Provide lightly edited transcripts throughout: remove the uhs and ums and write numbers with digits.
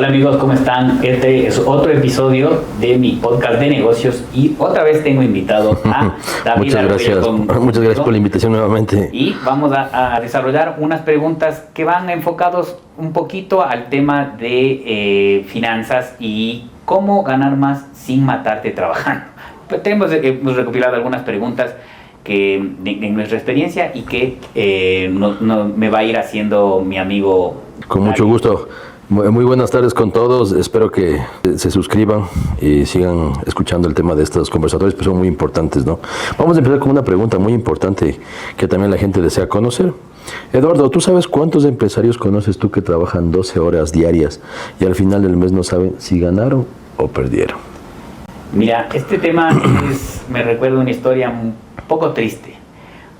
Hola amigos, ¿cómo están? Este es otro episodio de mi podcast de negocios y otra vez tengo invitado a David. Muchas gracias por la invitación nuevamente. Y vamos a desarrollar unas preguntas que van enfocados un poquito al tema de finanzas y cómo ganar más sin matarte trabajando. Pues hemos recopilado algunas preguntas que en nuestra experiencia y que me va a ir haciendo mi amigo. Con mucho gusto. Muy buenas tardes con todos, espero que se suscriban y sigan escuchando el tema de estos conversatorios, pues son muy importantes, ¿no? Vamos a empezar con una pregunta muy importante que también la gente desea conocer. Eduardo, ¿tú sabes cuántos empresarios conoces tú que trabajan 12 horas diarias y al final del mes no saben si ganaron o perdieron? Mira, este tema me recuerda una historia un poco triste,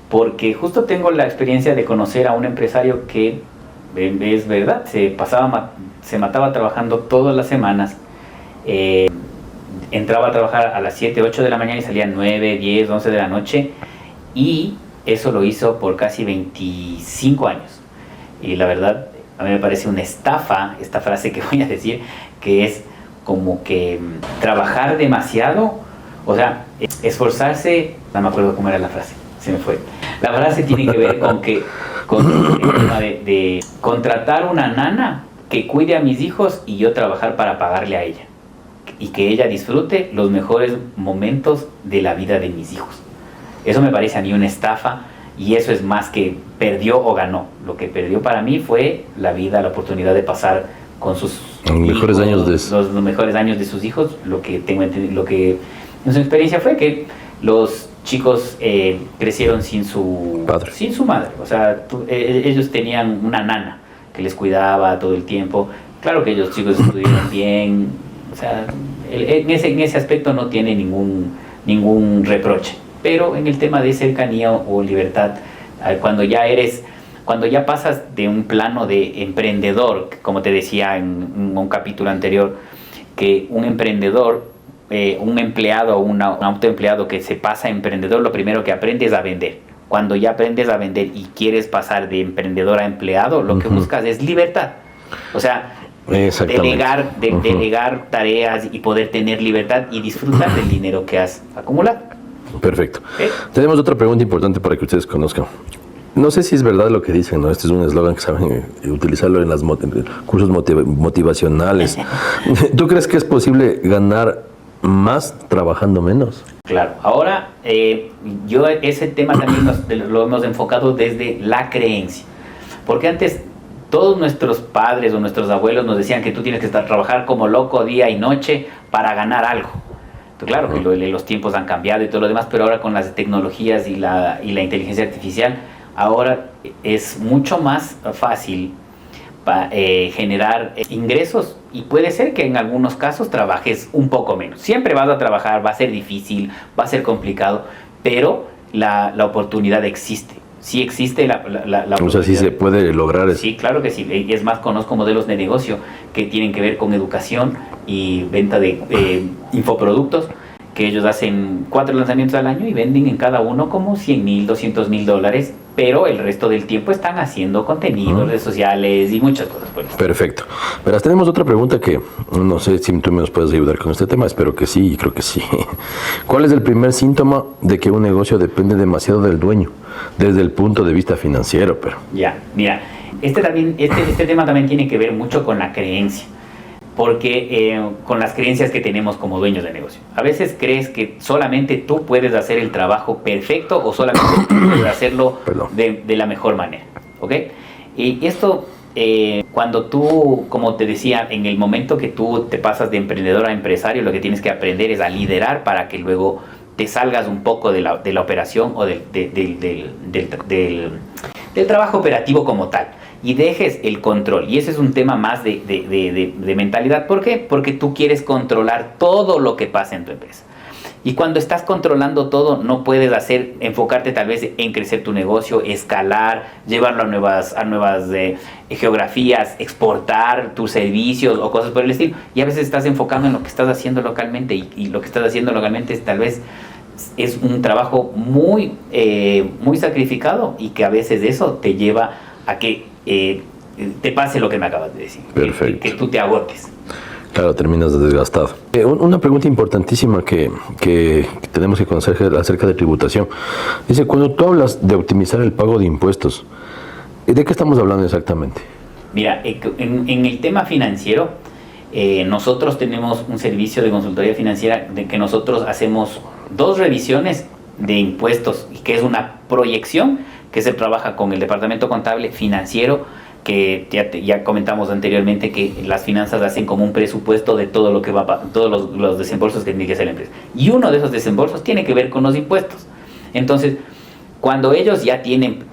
porque justo tengo la experiencia de conocer a un empresario que es verdad, se mataba trabajando todas las semanas, entraba a trabajar a las 7, 8 de la mañana y salía 9, 10, 11 de la noche, y eso lo hizo por casi 25 años. Y la verdad, a mí me parece una estafa, esta frase que voy a decir, que es como que trabajar demasiado, o sea, esforzarse, no me acuerdo cómo era la frase, se me fue. La frase tiene que ver con el tema de contratar una nana que cuide a mis hijos y yo trabajar para pagarle a ella. Y que ella disfrute los mejores momentos de la vida de mis hijos. Eso me parece a mí una estafa y eso es más que perdió o ganó. Lo que perdió para mí fue la vida, la oportunidad de pasar con sus mejores años los mejores años de sus hijos. Lo que en su experiencia fue que los chicos crecieron sin su madre, o sea, ellos tenían una nana que les cuidaba todo el tiempo. Claro que ellos chicos estuvieron bien, o sea, en ese aspecto no tiene ningún reproche, pero en el tema de cercanía o libertad, cuando ya pasas de un plano de emprendedor, como te decía en un capítulo anterior, que un emprendedor, un empleado o un autoempleado que se pasa a emprendedor, lo primero que aprende es a vender. Cuando ya aprendes a vender y quieres pasar de emprendedor a empleado, lo que buscas es libertad. O sea, delegar tareas y poder tener libertad y disfrutar del dinero que has acumulado. Perfecto. Tenemos otra pregunta importante para que ustedes conozcan. No sé si es verdad lo que dicen, ¿no? Este es un eslogan que saben utilizarlo en los cursos motivacionales. ¿Tú crees que es posible ganar más trabajando menos? Claro. Ahora, yo ese tema también lo hemos enfocado desde la creencia. Porque antes todos nuestros padres o nuestros abuelos nos decían que tú tienes que trabajar como loco día y noche para ganar algo. Entonces, claro que los tiempos han cambiado y todo lo demás, pero ahora con las tecnologías y la inteligencia artificial, ahora es mucho más fácil generar ingresos y puede ser que en algunos casos trabajes un poco menos. Siempre vas a trabajar, va a ser difícil, va a ser complicado, pero la oportunidad existe. Sí existe la oportunidad. O sea, sí se puede lograr eso. Sí, claro que sí. Es más, conozco modelos de negocio que tienen que ver con educación y venta de infoproductos, que ellos hacen 4 lanzamientos al año y venden en cada uno como $100,000, $200,000, pero el resto del tiempo están haciendo contenido, redes sociales y muchas cosas. Perfecto. Verás, tenemos otra pregunta que no sé si tú nos puedes ayudar con este tema, espero que sí, y creo que sí. ¿Cuál es el primer síntoma de que un negocio depende demasiado del dueño, desde el punto de vista financiero? Ya, mira, este tema también tiene que ver mucho con la creencia. Porque con las creencias que tenemos como dueños de negocio. A veces crees que solamente tú puedes hacer el trabajo perfecto o solamente tú puedes hacerlo de la mejor manera. ¿Ok? Y esto, cuando tú, como te decía, en el momento que tú te pasas de emprendedor a empresario, lo que tienes que aprender es a liderar para que luego te salgas un poco de la operación o del trabajo operativo como tal. Y dejes el control. Y ese es un tema más de mentalidad. ¿Por qué? Porque tú quieres controlar todo lo que pasa en tu empresa. Y cuando estás controlando todo, no puedes enfocarte tal vez en crecer tu negocio, escalar, llevarlo a nuevas geografías, exportar tus servicios o cosas por el estilo. Y a veces estás enfocando en lo que estás haciendo localmente y lo que estás haciendo localmente tal vez es un trabajo muy sacrificado y que a veces eso te lleva a que te pase lo que me acabas de decir. Perfecto. Que tú te agotes. Claro, terminas desgastado. Una pregunta importantísima que tenemos que conocer acerca de tributación. Dice, cuando tú hablas de optimizar el pago de impuestos, ¿de qué estamos hablando exactamente? Mira, en el tema financiero, nosotros tenemos un servicio de consultoría financiera de que nosotros hacemos 2 revisiones de impuestos, y que es una proyección que se trabaja con el departamento contable financiero, que ya comentamos anteriormente que las finanzas hacen como un presupuesto de todo lo que va, todos los desembolsos que tiene que hacer la empresa. Y uno de esos desembolsos tiene que ver con los impuestos. Entonces, cuando ellos ya tienen,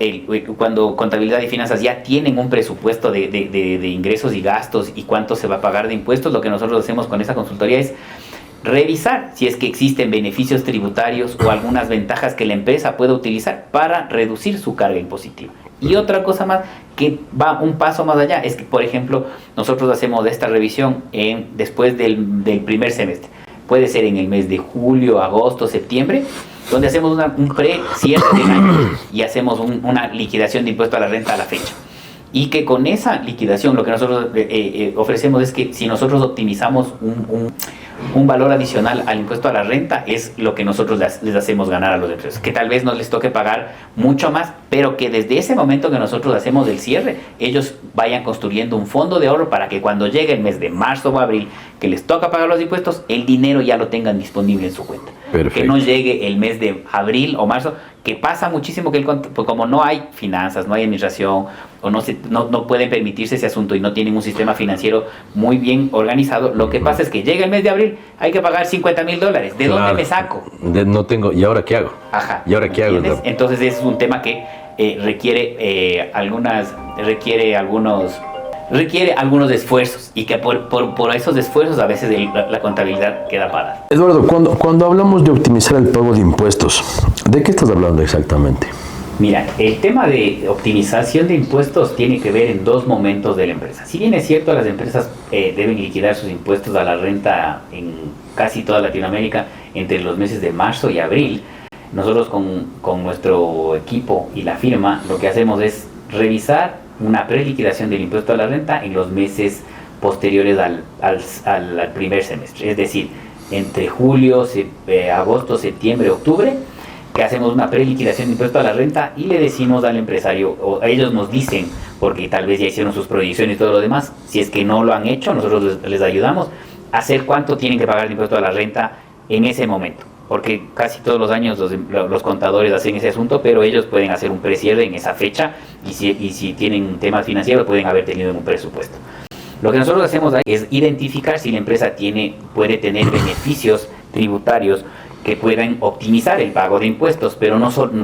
cuando contabilidad y finanzas ya tienen un presupuesto de ingresos y gastos y cuánto se va a pagar de impuestos, lo que nosotros hacemos con esa consultoría es revisar si es que existen beneficios tributarios o algunas ventajas que la empresa pueda utilizar para reducir su carga impositiva. Y otra cosa más que va un paso más allá es que, por ejemplo, nosotros hacemos esta revisión después del primer semestre. Puede ser en el mes de julio, agosto, septiembre, donde hacemos un pre-cierre del año y hacemos una liquidación de impuesto a la renta a la fecha. Y que con esa liquidación lo que nosotros ofrecemos es que si nosotros optimizamos un valor adicional al impuesto a la renta, es lo que nosotros les hacemos ganar a los empresarios, que tal vez no les toque pagar mucho más, pero que desde ese momento que nosotros hacemos el cierre, ellos vayan construyendo un fondo de ahorro para que cuando llegue el mes de marzo o abril, que les toca pagar los impuestos, el dinero ya lo tengan disponible en su cuenta. Perfecto. Que no llegue el mes de abril o marzo, que pasa muchísimo que como no hay finanzas, no hay administración, o no pueden permitirse ese asunto y no tienen un sistema financiero muy bien organizado, lo que pasa es que llega el mes de abril, hay que pagar $50,000. ¿De dónde me saco? No tengo, ¿y ahora qué hago? Ajá. ¿Y ahora qué hago? Entonces ese es un tema que requiere algunos esfuerzos, y que por esos esfuerzos a veces la contabilidad queda parada. Eduardo, cuando hablamos de optimizar el pago de impuestos, ¿de qué estás hablando exactamente? Mira, el tema de optimización de impuestos tiene que ver en 2 momentos de la empresa. Si bien es cierto, las empresas deben liquidar sus impuestos a la renta en casi toda Latinoamérica entre los meses de marzo y abril, nosotros con nuestro equipo y la firma lo que hacemos es revisar una preliquidación del impuesto a la renta en los meses posteriores al primer semestre. Es decir, entre julio, agosto, septiembre, octubre, que hacemos una preliquidación de impuesto a la renta y le decimos al empresario, o ellos nos dicen, porque tal vez ya hicieron sus proyecciones y todo lo demás, si es que no lo han hecho, nosotros les ayudamos a hacer cuánto tienen que pagar de impuesto a la renta en ese momento. Porque casi todos los años los contadores hacen ese asunto, pero ellos pueden hacer un precierre en esa fecha y si tienen temas financieros pueden haber tenido un presupuesto. Lo que nosotros hacemos ahí es identificar si la empresa puede tener beneficios tributarios que puedan optimizar el pago de impuestos, pero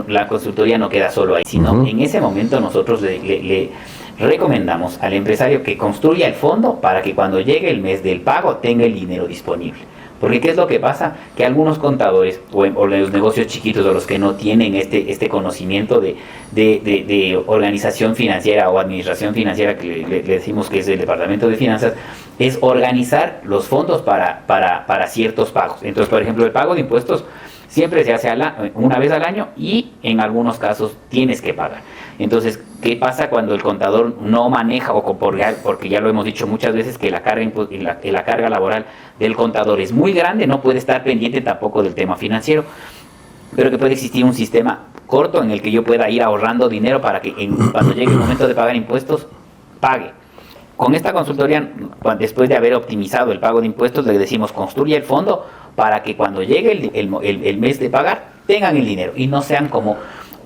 la consultoría no queda solo ahí, sino en ese momento nosotros le recomendamos al empresario que construya el fondo para que cuando llegue el mes del pago tenga el dinero disponible. Porque ¿qué es lo que pasa? Que algunos contadores o los negocios chiquitos o los que no tienen este conocimiento de organización financiera o administración financiera, que le decimos que es el departamento de finanzas, es organizar los fondos para ciertos pagos. Entonces, por ejemplo, el pago de impuestos siempre se hace una vez al año y en algunos casos tienes que pagar. Entonces, ¿qué pasa cuando el contador no maneja porque ya lo hemos dicho muchas veces que la carga laboral del contador es muy grande, no puede estar pendiente tampoco del tema financiero, pero que puede existir un sistema corto en el que yo pueda ir ahorrando dinero para que cuando llegue el momento de pagar impuestos, pague. Con esta consultoría, después de haber optimizado el pago de impuestos, le decimos construye el fondo para que cuando llegue el mes de pagar tengan el dinero y no sean como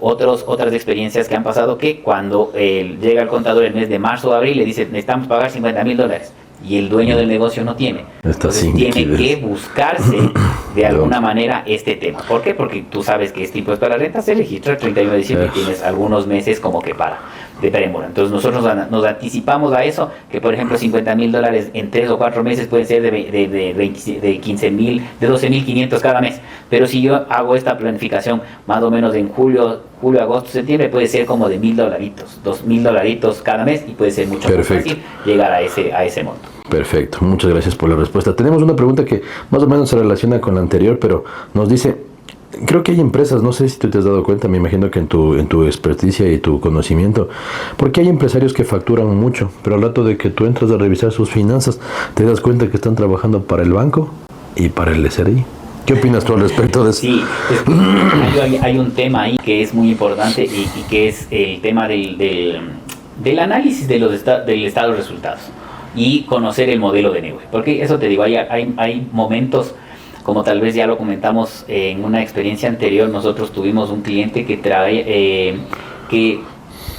otras experiencias que han pasado, que cuando llega el contador el mes de marzo o abril le dice necesitamos pagar $50,000 y el dueño del negocio no tiene. Entonces tiene que buscarse de alguna manera este tema. ¿Por qué? Porque tú sabes que este impuesto a la renta se registra el 31 de diciembre y tienes algunos meses como que de premura. Entonces nosotros nos anticipamos a eso, que por ejemplo $50,000 en 3 o 4 meses pueden ser de 15,000, de 12,500 cada mes. Pero si yo hago esta planificación más o menos en julio, agosto, septiembre, puede ser como de $1,000, $2,000 cada mes y puede ser mucho más fácil llegar a ese monto. Perfecto, muchas gracias por la respuesta. Tenemos una pregunta que más o menos se relaciona con la anterior, pero nos dice, creo que hay empresas, no sé si tú te has dado cuenta, me imagino que en tu experticia y tu conocimiento, porque hay empresarios que facturan mucho, pero al rato de que tú entras a revisar sus finanzas, te das cuenta que están trabajando para el banco y para el SRI. ¿Qué opinas tú al respecto de eso? Sí, hay un tema ahí que es muy importante y que es el tema del análisis del estado de resultados y conocer el modelo de negocio. Porque eso te digo, hay momentos, como tal vez ya lo comentamos en una experiencia anterior, nosotros tuvimos un cliente que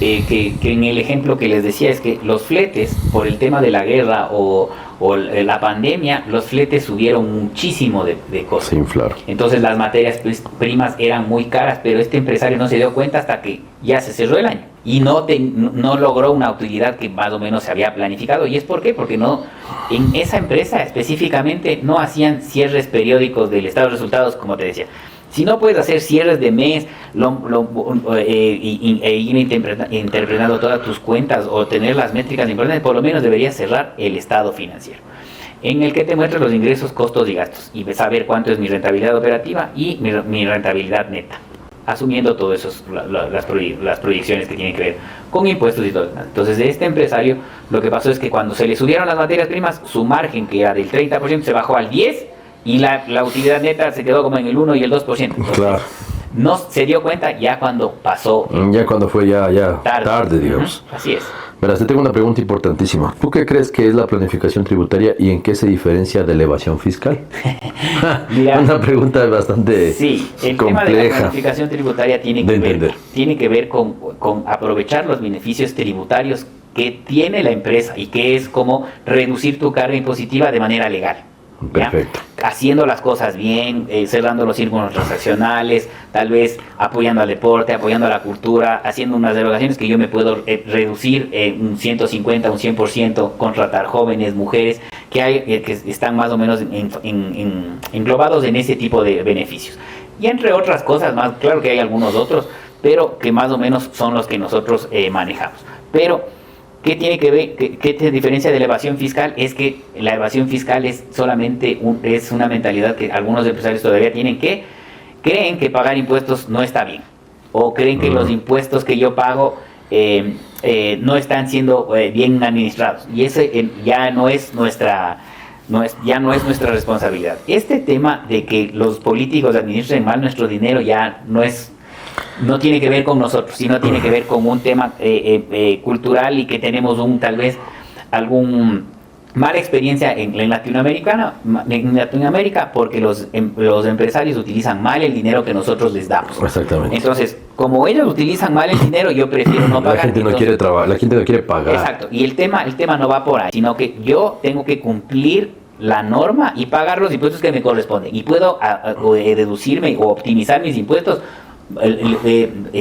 que en el ejemplo que les decía es que los fletes, por el tema de la guerra o la pandemia, los fletes subieron muchísimo de costo. Se inflaron. Entonces las materias primas eran muy caras, pero este empresario no se dio cuenta hasta que ya se cerró el año y no logró una utilidad que más o menos se había planificado. ¿Y es por qué? Porque en esa empresa específicamente no hacían cierres periódicos del estado de resultados, como te decía. Si no puedes hacer cierres de mes ir interpretando todas tus cuentas o tener las métricas importantes, por lo menos deberías cerrar el estado financiero, en el que te muestra los ingresos, costos y gastos, y saber cuánto es mi rentabilidad operativa y mi rentabilidad neta, asumiendo todo eso, las proyecciones que tienen que ver con impuestos y todo. Entonces, de este empresario, lo que pasó es que cuando se le subieron las materias primas, su margen, que era del 30%, se bajó al 10%, y la utilidad neta se quedó como en el 1 y el 2%. Entonces, claro. No se dio cuenta ya cuando pasó. Ya cuando fue ya tarde, digamos. Así es. Verás, te tengo una pregunta importantísima. ¿Tú qué crees que es la planificación tributaria y en qué se diferencia de la evasión fiscal? Mira, una pregunta bastante el compleja. Tema de la planificación tributaria tiene que ver con aprovechar los beneficios tributarios que tiene la empresa y que es como reducir tu carga impositiva de manera legal. Perfecto. ¿Ya? Haciendo las cosas bien, cerrando los círculos transaccionales, tal vez apoyando al deporte, apoyando a la cultura, haciendo unas derogaciones que yo me puedo reducir un 150, un 100%, contratar jóvenes, mujeres, que están más o menos englobados en ese tipo de beneficios. Y entre otras cosas más, claro que hay algunos otros, pero que más o menos son los que nosotros manejamos. Pero ¿qué tiene que ver? ¿Qué te diferencia de la evasión fiscal? Es que la evasión fiscal es solamente es una mentalidad que algunos empresarios todavía tienen, que creen que pagar impuestos no está bien, o creen que los impuestos que yo pago no están siendo bien administrados, y ese ya no es nuestra responsabilidad. Este tema de que los políticos administren mal nuestro dinero ya no tiene que ver con nosotros, sino tiene que ver con un tema cultural, y que tenemos tal vez algún mala experiencia en Latinoamérica, porque los empresarios utilizan mal el dinero que nosotros les damos. Exactamente. Entonces, como ellos utilizan mal el dinero, yo prefiero no pagar. La gente no quiere trabajar, la gente no quiere pagar. Exacto. Y el tema no va por ahí, sino que yo tengo que cumplir la norma y pagar los impuestos que me corresponden. Y puedo deducirme o optimizar mis impuestos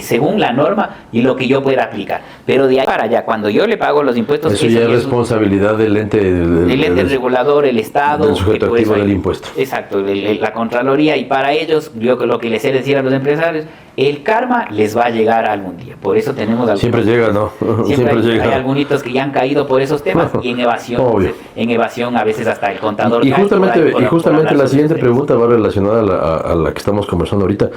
según la norma y lo que yo pueda aplicar, pero de ahí para allá, cuando yo le pago los impuestos, eso ya es responsabilidad del ente regulador, el Estado, del sujeto activo del impuesto. Exacto, la Contraloría. Y para ellos, yo lo que les sé decir a los empresarios, el karma les va a llegar algún día. Por eso tenemos siempre llega, ¿no? Siempre hay algunos que ya han caído por esos temas, y en evasión a veces hasta el contador. Y justamente la siguiente pregunta va relacionada a la que estamos conversando ahorita.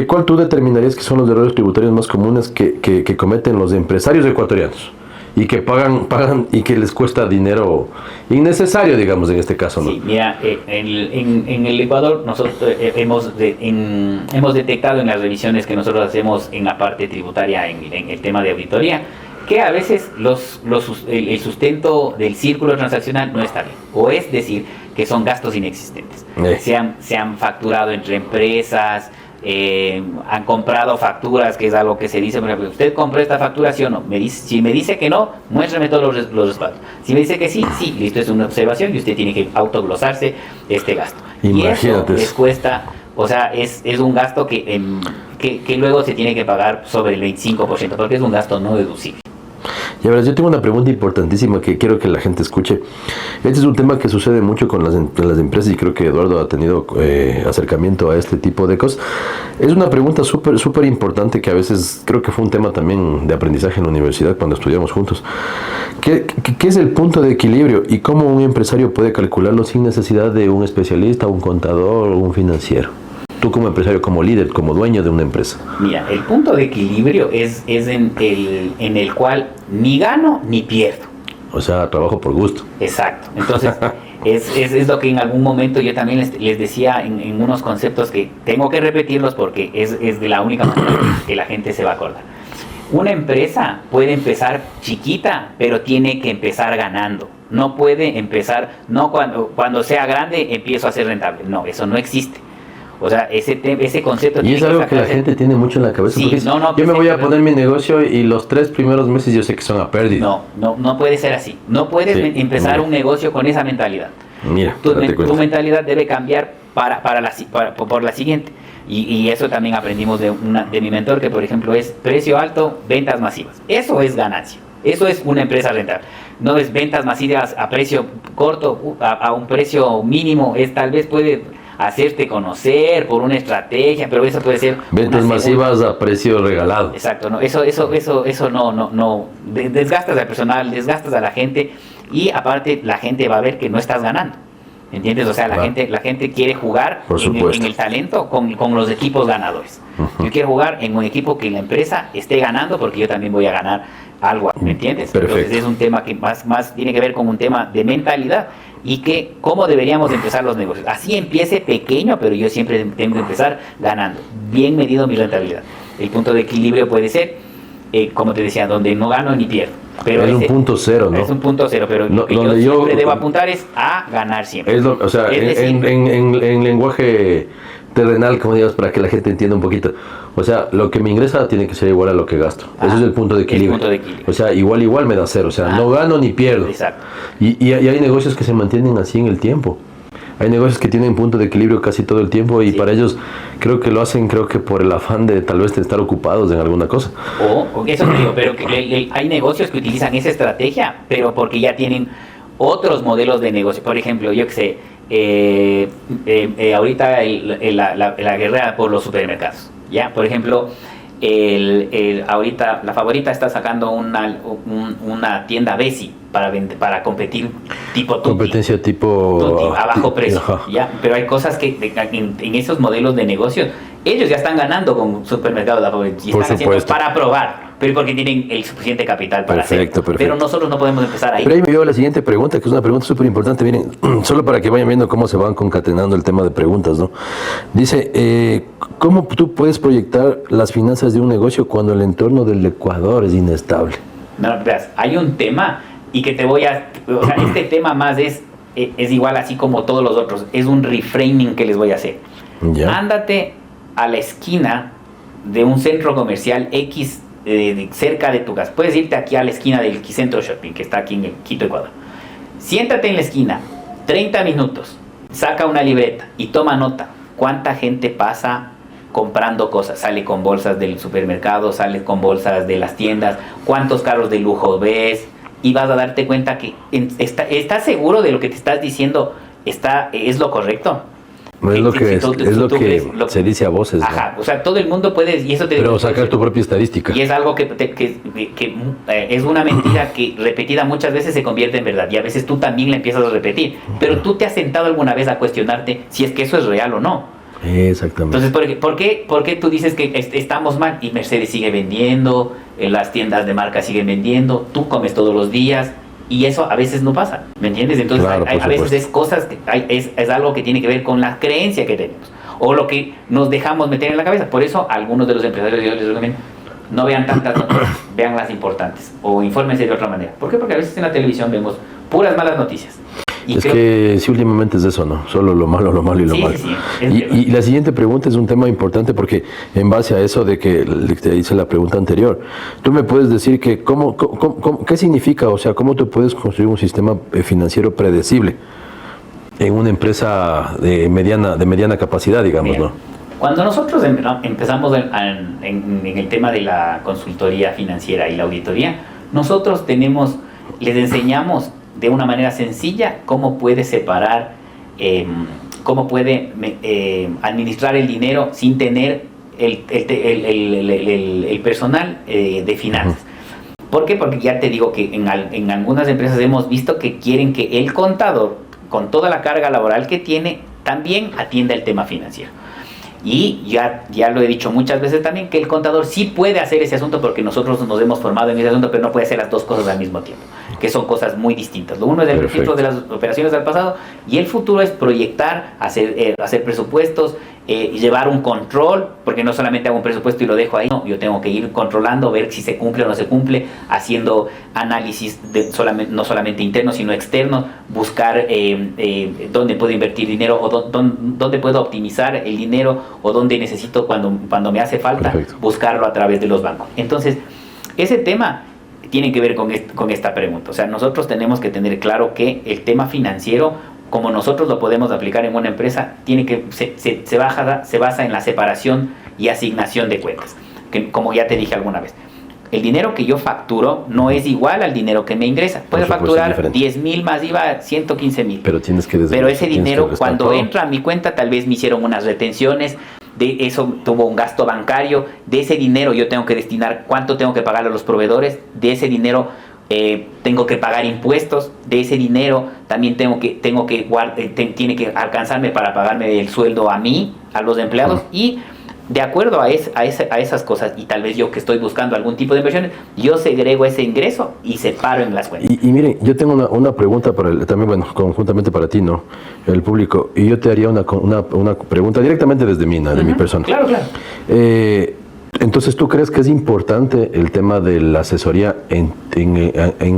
¿Cuál tú determinarías que son los errores tributarios más comunes que cometen los empresarios ecuatorianos y que pagan y que les cuesta dinero innecesario, digamos, en este caso, ¿no? Sí, mira, en el Ecuador nosotros hemos detectado en las revisiones que nosotros hacemos en la parte tributaria, en el tema de auditoría, que a veces el sustento del círculo transaccional no está bien, o es decir, que son gastos inexistentes. Se han facturado entre empresas, han comprado facturas, que es algo que se dice, por ejemplo, ¿usted compró esta factura, sí o no? Si me dice que no, muéstrame todos los respaldos. Si me dice que sí, listo, es una observación y usted tiene que autoglosarse este gasto. Imagínate. Y eso les cuesta, o sea, es un gasto que luego se tiene que pagar sobre el 25%, porque es un gasto no deducible. Ya verás, yo tengo una pregunta importantísima que quiero que la gente escuche. Este es un tema que sucede mucho con las empresas, y creo que Eduardo ha tenido acercamiento a este tipo de cosas. Es una pregunta súper importante, que a veces creo que fue un tema también de aprendizaje en la universidad cuando estudiamos juntos. ¿Qué es el punto de equilibrio y cómo un empresario puede calcularlo sin necesidad de un especialista, un contador o un financiero? Tú como empresario, como líder, como dueño de una empresa. Mira, el punto de equilibrio es en el cual ni gano ni pierdo. O sea, trabajo por gusto. Exacto. Entonces, es lo que en algún momento yo también les decía en unos conceptos que tengo que repetirlos porque es de la única manera que la gente se va a acordar. Una empresa puede empezar chiquita, pero tiene que empezar ganando. No puede empezar, no cuando sea grande empiezo a ser rentable. No, eso no existe. O sea, ese concepto... Y es algo que la gente tiene mucho en la cabeza. Sí, yo me voy a poner mi negocio y los 3 primeros meses yo sé que son a pérdida. No puede ser así. No puedes empezar un negocio con esa mentalidad. Mira, tu mentalidad debe cambiar por la siguiente. Y eso también aprendimos de mi mentor, que por ejemplo es precio alto, ventas masivas. Eso es ganancia. Eso es una empresa rentable. No es ventas masivas a precio corto, a un precio mínimo. Tal vez puede hacerte conocer por una estrategia, pero eso puede ser ventas masivas a precio regalado. Exacto, no, eso no desgastas al personal, desgastas a la gente y aparte la gente va a ver que no estás ganando. ¿Entiendes? O sea, la gente quiere jugar en el talento con los equipos ganadores. Yo quiero jugar en un equipo que la empresa esté ganando porque yo también voy a ganar algo, ¿me entiendes? Perfecto. Entonces es un tema que más tiene que ver con un tema de mentalidad y que cómo deberíamos empezar los negocios. Así empiece pequeño, pero yo siempre tengo que empezar ganando. Bien medido mi rentabilidad. El punto de equilibrio puede ser, como te decía, donde no gano ni pierdo. Pero es un punto cero, ¿no? Es un punto cero, pero lo que yo siempre debo apuntar es a ganar siempre. O sea, en lenguaje terrenal, como digas, para que la gente entienda un poquito. O sea, lo que me ingresa tiene que ser igual a lo que gasto. Ese es el punto de equilibrio. O sea, igual me da cero. O sea, no gano ni pierdo. Exacto. Y hay negocios que se mantienen así en el tiempo. Hay negocios que tienen punto de equilibrio casi todo el tiempo y para ellos creo que lo hacen que por el afán de tal vez de estar ocupados en alguna cosa. O eso te digo, pero hay negocios que utilizan esa estrategia, pero porque ya tienen otros modelos de negocio. Por ejemplo, yo que sé, ahorita la guerra por los supermercados. ¿Ya? Por ejemplo, ahorita la Favorita está sacando una tienda Besi para competir tipo Tutti. Competencia tipo Tutti, a bajo precio. ¿Ya? Pero hay cosas que en esos modelos de negocios ellos ya están ganando con supermercados de la Favorita y están haciendo para probar, pero porque tienen el suficiente capital para hacerlo. Pero nosotros no podemos empezar ahí. Pero ahí me lleva la siguiente pregunta, que es una pregunta súper importante. Miren, solo para que vayan viendo cómo se van concatenando el tema de preguntas, ¿no? Dice, ¿cómo tú puedes proyectar las finanzas de un negocio cuando el entorno del Ecuador es inestable? No, veas, hay un tema y que te voy a... O sea, este tema más es igual así como todos los otros. Es un reframing que les voy a hacer. ¿Ya? Ándate a la esquina de un centro comercial X cerca de tu casa. Puedes irte aquí a la esquina del Quicentro Shopping, que está aquí en el Quito, Ecuador. Siéntate en la esquina, 30 minutos, saca una libreta y toma nota. ¿Cuánta gente pasa comprando cosas? Sale con bolsas del supermercado, sale con bolsas de las tiendas. ¿Cuántos carros de lujo ves? Y vas a darte cuenta que ¿estás seguro de lo que te estás diciendo es lo correcto? No es lo que, se dice a voces. Ajá, ¿no? O sea, todo el mundo puede... Y eso pero sacar tu propia estadística. Y es algo que es una mentira que repetida muchas veces se convierte en verdad. Y a veces tú también la empiezas a repetir. Pero tú te has sentado alguna vez a cuestionarte si es que eso es real o no. Exactamente. Entonces, ¿por qué tú dices que estamos mal? Y Mercedes sigue vendiendo, las tiendas de marca siguen vendiendo, tú comes todos los días... Y eso a veces no pasa, ¿me entiendes? Entonces claro, a veces es cosas, es algo que tiene que ver con la creencia que tenemos o lo que nos dejamos meter en la cabeza. Por eso algunos de los empresarios yo les recomiendo, no vean tantas noticias, vean las importantes o infórmense de otra manera. ¿Por qué? Porque a veces en la televisión vemos puras malas noticias. Y que sí, últimamente es eso, ¿no? Solo lo malo y lo malo. Sí, y la siguiente pregunta es un tema importante porque en base a eso de que te hice la pregunta anterior, tú me puedes decir que ¿qué significa? O sea, ¿cómo tú puedes construir un sistema financiero predecible en una empresa de mediana capacidad, digamos, bien, ¿no? Cuando nosotros empezamos en el tema de la consultoría financiera y la auditoría, nosotros les enseñamos de una manera sencilla cómo puede separar, cómo puede administrar el dinero sin tener el personal de finanzas. ¿Por qué? Porque ya te digo que en algunas empresas hemos visto que quieren que el contador, con toda la carga laboral que tiene, también atienda el tema financiero. Y ya lo he dicho muchas veces también, que el contador sí puede hacer ese asunto porque nosotros nos hemos formado en ese asunto, pero no puede hacer las dos cosas al mismo tiempo, que son cosas muy distintas. Lo uno es el registro de las operaciones del pasado y el futuro es proyectar, hacer presupuestos, y llevar un control, porque no solamente hago un presupuesto y lo dejo ahí, no, yo tengo que ir controlando, ver si se cumple o no se cumple, haciendo análisis no solamente internos sino externos, buscar dónde puedo invertir dinero o dónde puedo optimizar el dinero o dónde necesito cuando me hace falta. Perfecto. Buscarlo a través de los bancos. Entonces, ese tema tiene que ver con esta pregunta. O sea, nosotros tenemos que tener claro que el tema financiero, como nosotros lo podemos aplicar en una empresa, se basa en la separación y asignación de cuentas, que como ya te dije alguna vez, el dinero que yo facturo no es igual al dinero que me ingresa. Puedo facturar 10,000 más IVA, 115,000. Pero ese dinero cuando entra a mi cuenta, tal vez me hicieron unas retenciones, de eso tuvo un gasto bancario, de ese dinero yo tengo que destinar cuánto tengo que pagar a los proveedores, de ese dinero tengo que pagar impuestos, de ese dinero también tiene que alcanzarme para pagarme el sueldo a mí, a los empleados, y de acuerdo a esas cosas, y tal vez yo que estoy buscando algún tipo de inversiones, yo segrego ese ingreso y separo en las cuentas. Y miren, yo tengo una pregunta también, bueno, conjuntamente para ti, ¿no? El público, y yo te haría una pregunta directamente desde mi persona. Claro. Entonces, ¿tú crees que es importante el tema de la asesoría en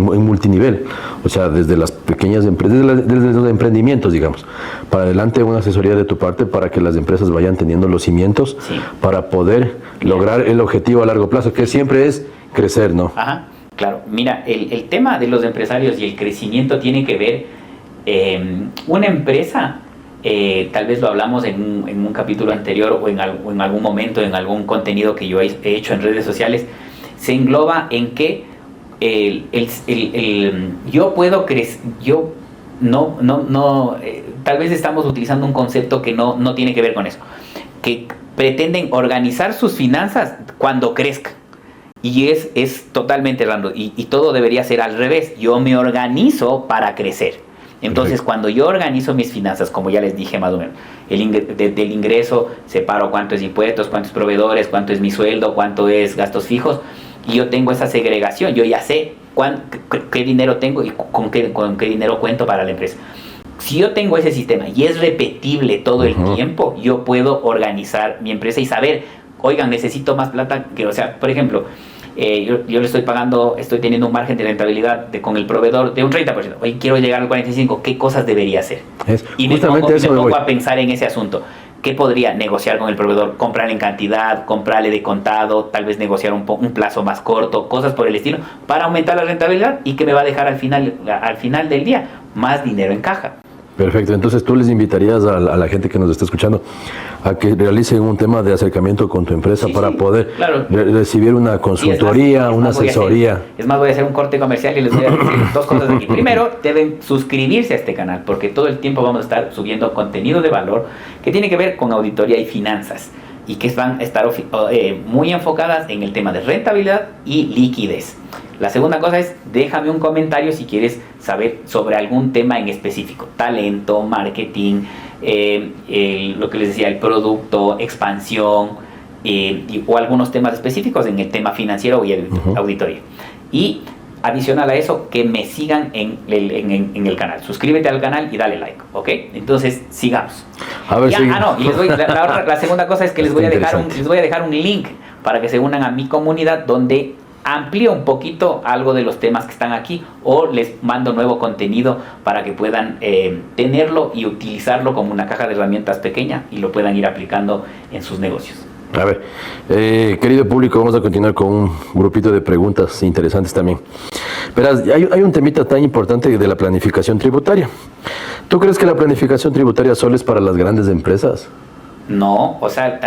multinivel? O sea, desde las pequeñas empresas, desde los emprendimientos, digamos, para adelante una asesoría de tu parte para que las empresas vayan teniendo los cimientos para poder lograr el objetivo a largo plazo, que siempre es crecer, ¿no? Ajá, claro. Mira, el tema de los empresarios y el crecimiento tiene que ver, una empresa... tal vez lo hablamos en un capítulo anterior o en algún momento, en algún contenido que yo he hecho en redes sociales, se engloba en que yo puedo crecer, tal vez estamos utilizando un concepto que no tiene que ver con eso, que pretenden organizar sus finanzas cuando crezcan. Y es totalmente errado, y todo debería ser al revés. Yo me organizo para crecer. Entonces, cuando yo organizo mis finanzas, como ya les dije más o menos, del ingreso separo cuánto es impuestos, cuántos proveedores, cuánto es mi sueldo, cuánto es gastos fijos, y yo tengo esa segregación, yo ya sé qué dinero tengo y con qué dinero cuento para la empresa. Si yo tengo ese sistema y es repetible todo el tiempo, yo puedo organizar mi empresa y saber, oigan, necesito más plata, o sea, por ejemplo... yo le estoy teniendo un margen de rentabilidad con el proveedor de un 30%. Hoy quiero llegar al 45%. ¿Qué cosas debería hacer? Y me pongo a pensar en ese asunto. ¿Qué podría negociar con el proveedor? Comprarle en cantidad, comprarle de contado, tal vez negociar un plazo más corto, cosas por el estilo, para aumentar la rentabilidad y que me va a dejar al final del día más dinero en caja. Perfecto, entonces tú les invitarías a la gente que nos está escuchando a que realicen un tema de acercamiento con tu empresa para poder recibir una consultoría, una asesoría. Voy a hacer un corte comercial y les voy a decir dos cosas aquí. Primero, deben suscribirse a este canal porque todo el tiempo vamos a estar subiendo contenido de valor que tiene que ver con auditoría y finanzas y que van a estar muy enfocadas en el tema de rentabilidad y liquidez. La segunda cosa es, déjame un comentario si quieres saber sobre algún tema en específico. Talento, marketing, lo que les decía, el producto, expansión, o algunos temas específicos en el tema financiero y auditoría. Y adicional a eso, que me sigan en el canal. Suscríbete al canal y dale like, ¿ok? Entonces, sigamos. A ver, y les voy, la segunda cosa es que les voy a dejar un link para que se unan a mi comunidad donde amplío un poquito algo de los temas que están aquí o les mando nuevo contenido para que puedan tenerlo y utilizarlo como una caja de herramientas pequeña y lo puedan ir aplicando en sus negocios. A ver, querido público, vamos a continuar con un grupito de preguntas interesantes también. Verás, hay un temita tan importante de la planificación tributaria. ¿Tú crees que la planificación tributaria solo es para las grandes empresas? No, o sea,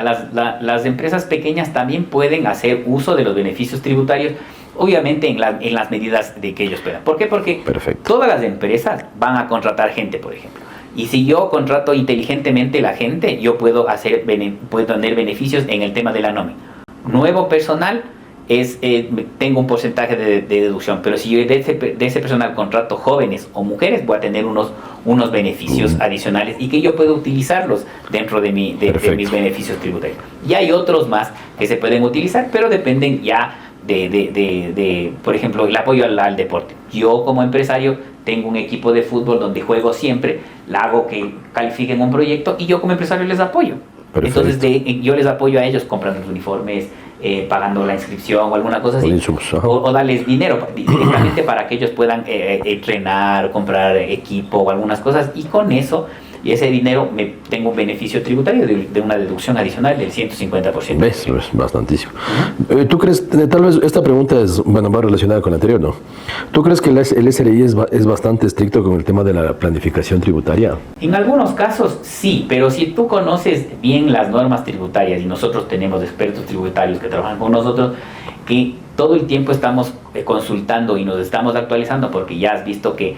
las empresas pequeñas también pueden hacer uso de los beneficios tributarios, obviamente en las medidas de que ellos puedan. ¿Por qué? Porque todas las empresas van a contratar gente, por ejemplo. Y si yo contrato inteligentemente la gente, yo puedo tener beneficios en el tema de la nómina. Nuevo personal, tengo un porcentaje de deducción, pero si yo de ese personal contrato jóvenes o mujeres, voy a tener unos beneficios adicionales y que yo puedo utilizarlos dentro de mis beneficios tributarios. Y hay otros más que se pueden utilizar, pero dependen ya por ejemplo, el apoyo al deporte. Yo como empresario tengo un equipo de fútbol donde juego siempre, la hago que califiquen un proyecto y yo como empresario les apoyo. Perfecto. Entonces yo les apoyo a ellos comprando los uniformes, pagando la inscripción o alguna cosa así, o darles dinero directamente para que ellos puedan entrenar, comprar equipo o algunas cosas, y con eso y ese dinero tengo un beneficio tributario de una deducción adicional del 150%. ¿Ves? Bastantísimo. ¿Tú crees, tal vez esta pregunta va relacionada con la anterior, ¿no? ¿Tú crees que el SRI es bastante estricto con el tema de la planificación tributaria? En algunos casos sí, pero si tú conoces bien las normas tributarias, y nosotros tenemos expertos tributarios que trabajan con nosotros, que todo el tiempo estamos consultando y nos estamos actualizando, porque ya has visto que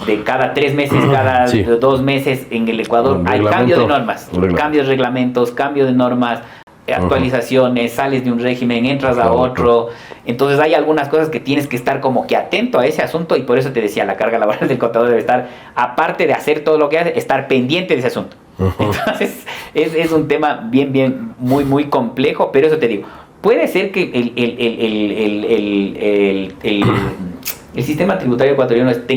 de cada 3 meses, cada 2 meses en el Ecuador hay cambio de normas, cambios de reglamentos, cambio de normas, actualizaciones, sales de un régimen, entras a otro. Entonces hay algunas cosas que tienes que estar como que atento a ese asunto, y por eso te decía, la carga laboral del contador debe estar, aparte de hacer todo lo que hace, estar pendiente de ese asunto. Entonces es un tema muy, muy complejo, pero eso te digo, puede ser que el sistema tributario ecuatoriano esté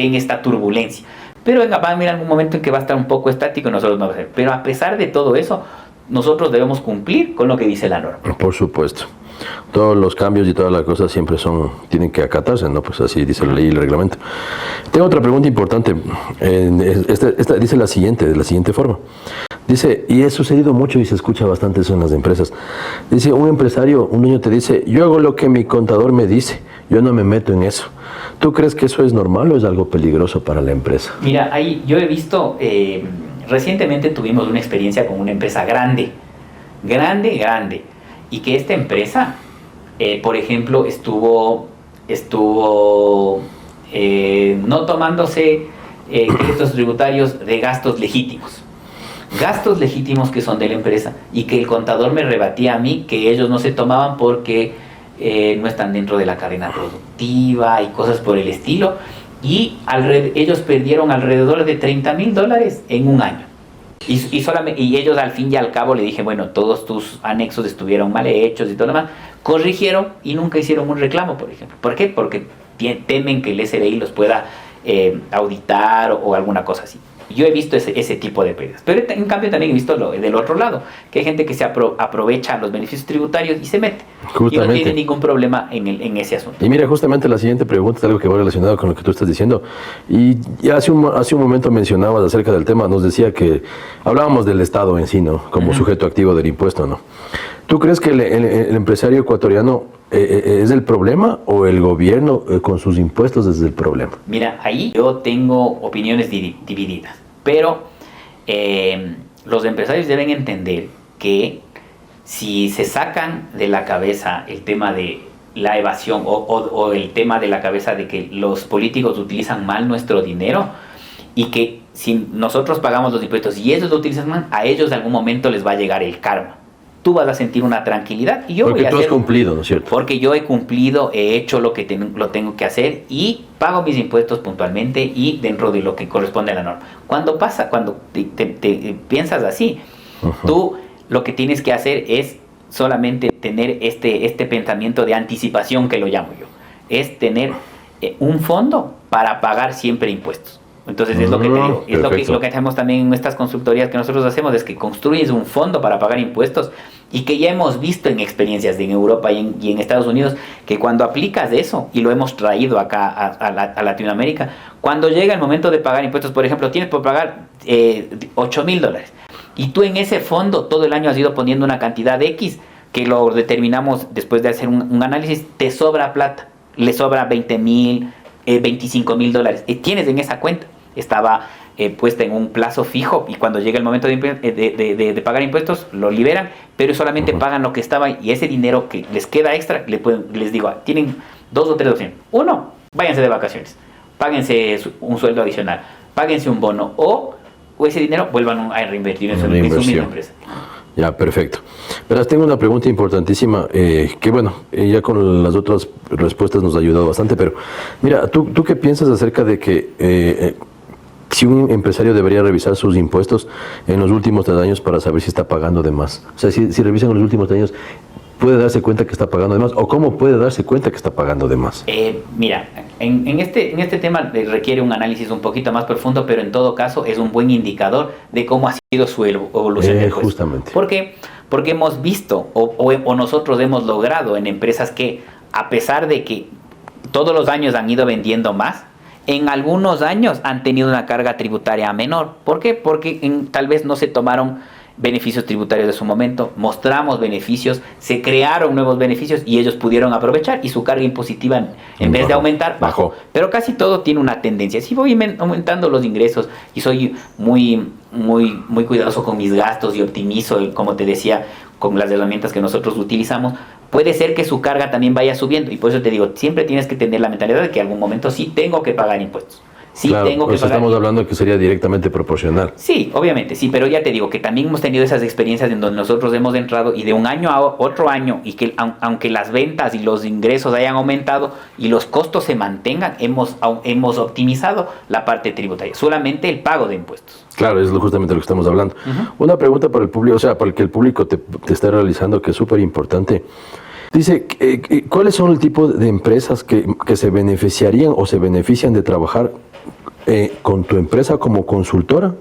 en esta turbulencia, pero va a haber algún momento en que va a estar un poco estático y nosotros vamos a hacer. Pero a pesar de todo eso, nosotros debemos cumplir con lo que dice la norma. Por supuesto. Todos los cambios y todas las cosas siempre tienen que acatarse, ¿no? Pues así dice la ley y el reglamento. Tengo otra pregunta importante. Esta dice de la siguiente forma. Dice, y ha sucedido mucho y se escucha bastante eso en las empresas. Dice, un dueño te dice, yo hago lo que mi contador me dice, yo no me meto en eso. ¿Tú crees que eso es normal o es algo peligroso para la empresa? Mira, ahí yo he visto, recientemente tuvimos una experiencia con una empresa grande, y que esta empresa, por ejemplo, estuvo no tomándose créditos tributarios de gastos legítimos que son de la empresa, y que el contador me rebatía a mí que ellos no se tomaban porque no están dentro de la cadena productiva y cosas por el estilo, y ellos perdieron alrededor de $30,000 en un año. Y ellos al fin y al cabo le dije, bueno, todos tus anexos estuvieron mal hechos y todo lo demás, corrigieron y nunca hicieron un reclamo, por ejemplo. ¿Por qué? Porque temen que el SRI los pueda auditar o alguna cosa así. Yo he visto ese tipo de pérdidas. Pero en cambio también he visto del otro lado, que hay gente que se aprovecha los beneficios tributarios y se mete. Justamente. Y no tiene ningún problema en ese asunto. Y mira, justamente la siguiente pregunta es algo que va relacionado con lo que tú estás diciendo. Y hace un momento mencionabas acerca del tema, nos decía que hablábamos del Estado en sí, ¿no? Como sujeto activo del impuesto, ¿no? ¿Tú crees que el empresario ecuatoriano es el problema o el gobierno con sus impuestos es el problema? Mira, ahí yo tengo opiniones divididas, pero los empresarios deben entender que si se sacan de la cabeza el tema de la evasión o el tema de la cabeza de que los políticos utilizan mal nuestro dinero, y que si nosotros pagamos los impuestos y ellos lo utilizan mal, a ellos de algún momento les va a llegar el karma. Tú vas a sentir una tranquilidad y yo porque voy a hacer... Porque tú has cumplido, ¿no es cierto? Porque yo he cumplido, he hecho lo que lo tengo que hacer y pago mis impuestos puntualmente y dentro de lo que corresponde a la norma. Cuando te piensas así, tú lo que tienes que hacer es solamente tener este pensamiento de anticipación, que lo llamo yo. Es tener un fondo para pagar siempre impuestos. Entonces es lo que te digo, es lo que hacemos también en estas consultorías que nosotros hacemos, es que construyes un fondo para pagar impuestos, y que ya hemos visto en experiencias en Europa y en Estados Unidos, que cuando aplicas eso, y lo hemos traído acá a Latinoamérica, cuando llega el momento de pagar impuestos, por ejemplo, tienes por pagar $8,000, y tú en ese fondo todo el año has ido poniendo una cantidad de X, que lo determinamos después de hacer un análisis, te sobra plata, le sobra $20,000, $25,000, y tienes en esa cuenta, estaba puesta en un plazo fijo, y cuando llega el momento de pagar impuestos lo liberan, pero solamente pagan lo que estaba, y ese dinero que les queda extra, les digo, tienen 2 o 3 opciones. Uno, váyanse de vacaciones, páguense un sueldo adicional, páguense un bono, o ese dinero vuelvan a reinvertir en su misma empresa. Ya, perfecto. Verás, tengo una pregunta importantísima, que bueno, ya con las otras respuestas nos ha ayudado bastante, pero mira, ¿tú qué piensas acerca de que si un empresario debería revisar sus impuestos en los últimos 3 años para saber si está pagando de más? O sea, si revisan en los últimos 3 años, ¿puede darse cuenta que está pagando de más? ¿O cómo puede darse cuenta que está pagando de más? Mira, en este tema requiere un análisis un poquito más profundo, pero en todo caso es un buen indicador de cómo ha sido su evolución. Justamente. ¿Por qué? Porque hemos visto o nosotros hemos logrado en empresas que, a pesar de que todos los años han ido vendiendo más, en algunos años han tenido una carga tributaria menor. ¿Por qué? Porque tal vez no se tomaron beneficios tributarios de su momento, mostramos beneficios, se crearon nuevos beneficios y ellos pudieron aprovechar y su carga impositiva en vez de aumentar, bajó. Pero casi todo tiene una tendencia. Si voy aumentando los ingresos y soy muy cuidadoso con mis gastos y optimizo, como te decía, con las herramientas que nosotros utilizamos, puede ser que su carga también vaya subiendo. Y por eso te digo, siempre tienes que tener la mentalidad de que en algún momento sí tengo que pagar impuestos. Sí, claro, tengo que pagar. Estamos hablando que sería directamente proporcional. Sí, obviamente, sí, pero ya te digo que también hemos tenido esas experiencias en donde nosotros hemos entrado y de un año a otro año, y que aunque las ventas y los ingresos hayan aumentado y los costos se mantengan, hemos optimizado la parte tributaria, solamente el pago de impuestos. Claro, es justamente lo que estamos hablando. Una pregunta para el público, o sea, para que el público te esté realizando, que es súper importante. Dice, ¿cuáles son el tipo de empresas que se beneficiarían o se benefician de trabajar con tu empresa como consultora?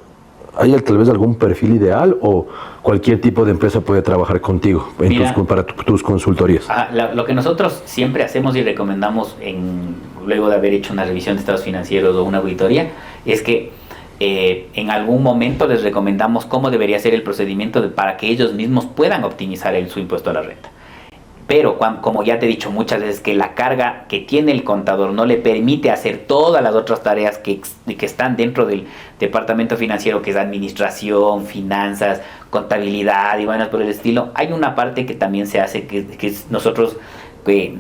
¿Hay tal vez algún perfil ideal o cualquier tipo de empresa puede trabajar contigo para tus consultorías? Lo que nosotros siempre hacemos y recomendamos luego de haber hecho una revisión de estados financieros o una auditoría es que en algún momento les recomendamos cómo debería ser el procedimiento para que ellos mismos puedan optimizar su impuesto a la renta. Pero como ya te he dicho muchas veces, que la carga que tiene el contador no le permite hacer todas las otras tareas que están dentro del departamento financiero, que es administración, finanzas, contabilidad y vainas por el estilo. Hay una parte que también se hace, que nosotros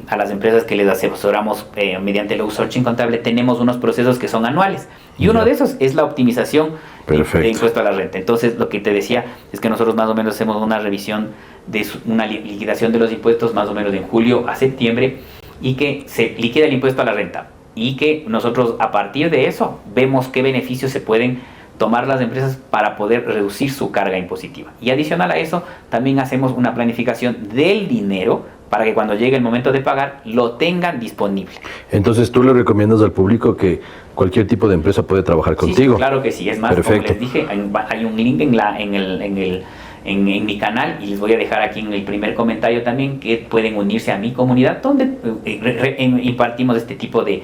a las empresas que les asesoramos mediante el outsourcing contable, tenemos unos procesos que son anuales. Y uno de esos es la optimización de impuesto a la renta. Entonces, lo que te decía es que nosotros más o menos hacemos una revisión de una liquidación de los impuestos más o menos de julio a septiembre, y que se liquida el impuesto a la renta y que nosotros a partir de eso vemos qué beneficios se pueden tomar las empresas para poder reducir su carga impositiva. Y adicional a eso, también hacemos una planificación del dinero para que cuando llegue el momento de pagar lo tengan disponible. Entonces, ¿tú le recomiendas al público que cualquier tipo de empresa puede trabajar contigo? Sí, claro que sí. Es más, como les dije, hay un link en mi canal, y les voy a dejar aquí en el primer comentario también, que pueden unirse a mi comunidad donde impartimos este tipo de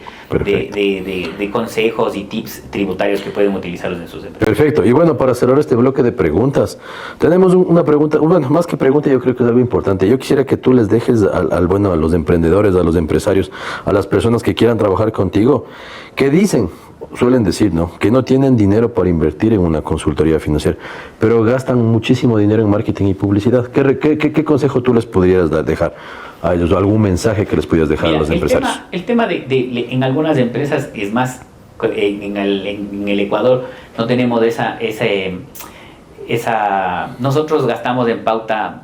consejos y tips tributarios que pueden utilizarlos en sus empresas. Perfecto. Y bueno, para cerrar este bloque de preguntas, tenemos una pregunta, bueno, más que pregunta, yo creo que es algo importante. Yo quisiera que tú les dejes a los emprendedores, a los empresarios, a las personas que quieran trabajar contigo, que suelen decir, ¿no?, que no tienen dinero para invertir en una consultoría financiera, pero gastan muchísimo dinero en marketing y publicidad. ¿Qué consejo tú les podrías dejar a ellos, o algún mensaje que les pudieras dejar a los empresarios? El tema en algunas empresas es más, en el Ecuador no tenemos nosotros gastamos en pauta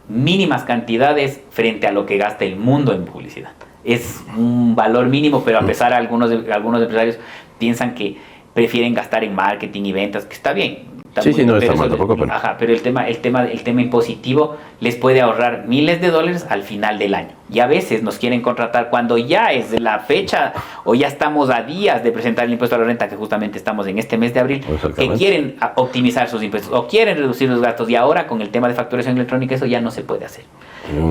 mínimas cantidades frente a lo que gasta el mundo en publicidad. Es un valor mínimo, pero a pesar algunos empresarios piensan que prefieren gastar en marketing y ventas, que está bien. Sí, no está mal tampoco. Pero el tema impositivo les puede ahorrar miles de dólares al final del año. Y a veces nos quieren contratar cuando ya es la fecha o ya estamos a días de presentar el impuesto a la renta, que justamente estamos en este mes de abril, que quieren optimizar sus impuestos o quieren reducir los gastos, y ahora con el tema de facturación electrónica eso ya no se puede hacer.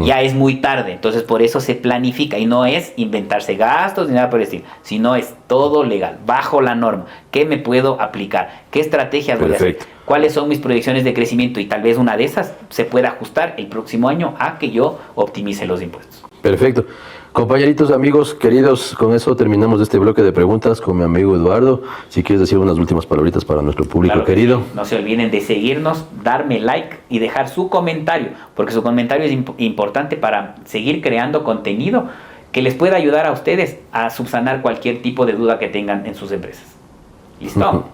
Ya es muy tarde, entonces por eso se planifica, y no es inventarse gastos ni nada por el estilo, sino es todo legal, bajo la norma. ¿Qué me puedo aplicar? ¿Qué estrategias voy a hacer? ¿Cuáles son mis proyecciones de crecimiento? Y tal vez una de esas se pueda ajustar el próximo año a que yo optimice los impuestos. Perfecto. Compañeritos, amigos, queridos, con eso terminamos este bloque de preguntas con mi amigo Eduardo. Si quieres decir unas últimas palabritas para nuestro público, claro, querido. Sí. No se olviden de seguirnos, darme like y dejar su comentario, porque su comentario es importante para seguir creando contenido que les pueda ayudar a ustedes a subsanar cualquier tipo de duda que tengan en sus empresas. ¿Listo?